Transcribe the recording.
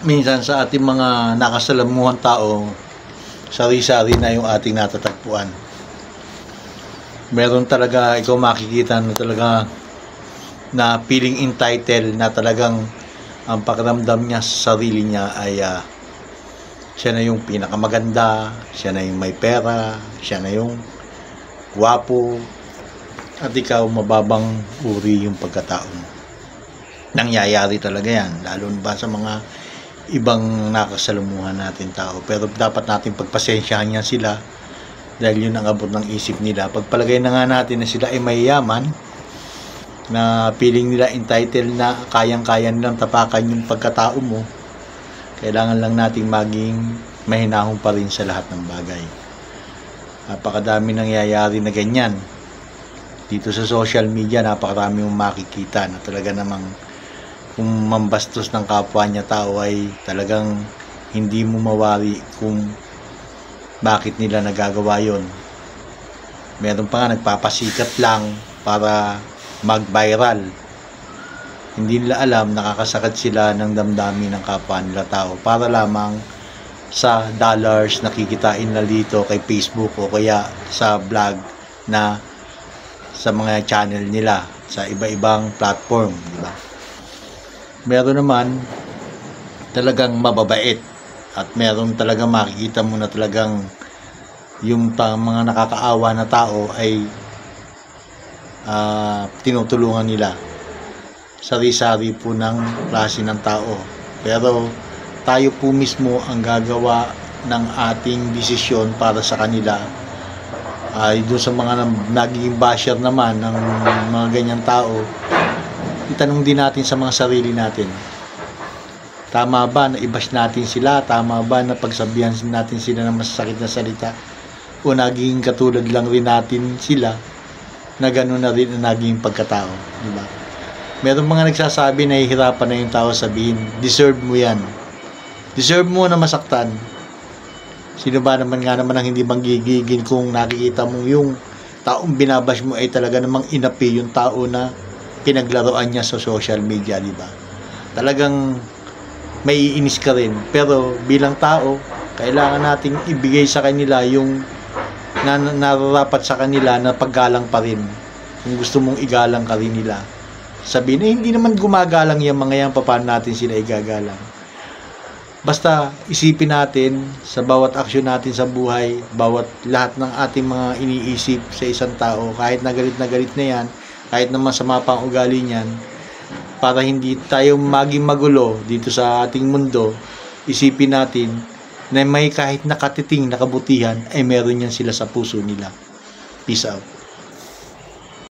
minsan sa ating mga nakasalamuhang tao, sari-sari na yung ating natatagpuan. Meron talaga ikaw makikita na talaga na feeling entitled, na talagang ang pakiramdam niya sa sarili niya ay siya na yung pinakamaganda, siya na yung may pera, siya na yung gwapo, at ikaw mababang uri yung pagkatao mo. Nangyayari talaga yan, lalo ba sa mga ibang nakasalamuhan natin tao. Pero dapat natin pagpasensyahan niya sila, dahil yun ang abot ng isip nila. Pagpalagay na nga natin na sila ay mayayaman, na feeling nila entitled, na kayang-kaya nilang tapakan yung pagkatao mo, kailangan lang nating maging mahinahon pa rin sa lahat ng bagay. Napakadami nangyayari na ganyan dito sa social media. Napakarami mong makikita na talaga namang kung mambastos ng kapwa niya tao ay talagang hindi mo mawari kung bakit nila nagagawa yon. Meron pa nga nagpapasikat lang para mag-viral. Hindi nila alam, nakakasakit sila ng damdamin ng kapwa nila tao para lamang sa dollars na kikitain na dito kay Facebook o kaya sa vlog na sa mga channel nila sa iba-ibang platform, di ba? Meron naman talagang mababait, at meron talagang makikita mo na talagang yung mga nakakaawa na tao ay tinutulungan nila. Sari-sari po ng klase ng tao, pero tayo po mismo ang gagawa ng ating desisyon para sa kanila. Doon sa mga naging basher naman ng mga ganyang tao, itanong din natin sa mga sarili natin, tama ba na i-bash natin sila? Tama ba na pagsabihan natin sila ng masasakit na salita? O naging katulad lang rin natin sila, na gano'n na rin ang naging pagkatao, di ba? Meron mga nagsasabi na hihirapan na yung tao sabihin, deserve mo yan. Deserve mo na masaktan. Sino ba naman nga naman ang hindi manggigigil kung nakikita mo yung taong binabash mo ay talaga namang inapi yung tao na pinaglaruan niya sa social media, di ba? Talagang may iinis ka rin. Pero bilang tao, kailangan nating ibigay sa kanila yung nararapat sa kanila na paggalang pa rin. Kung gusto mong igalang ka rin nila, sabihin, hindi naman gumagalang yung mga yan, paano natin sila igagalang? Basta isipin natin sa bawat aksyon natin sa buhay, bawat lahat ng ating mga iniisip sa isang tao, kahit na galit na yan, kahit na masama pa ang ugali niyan, para hindi tayo maging magulo dito sa ating mundo, isipin natin na may kahit nakatiting na kabutihan ay meron yan sila sa puso nila. Peace out.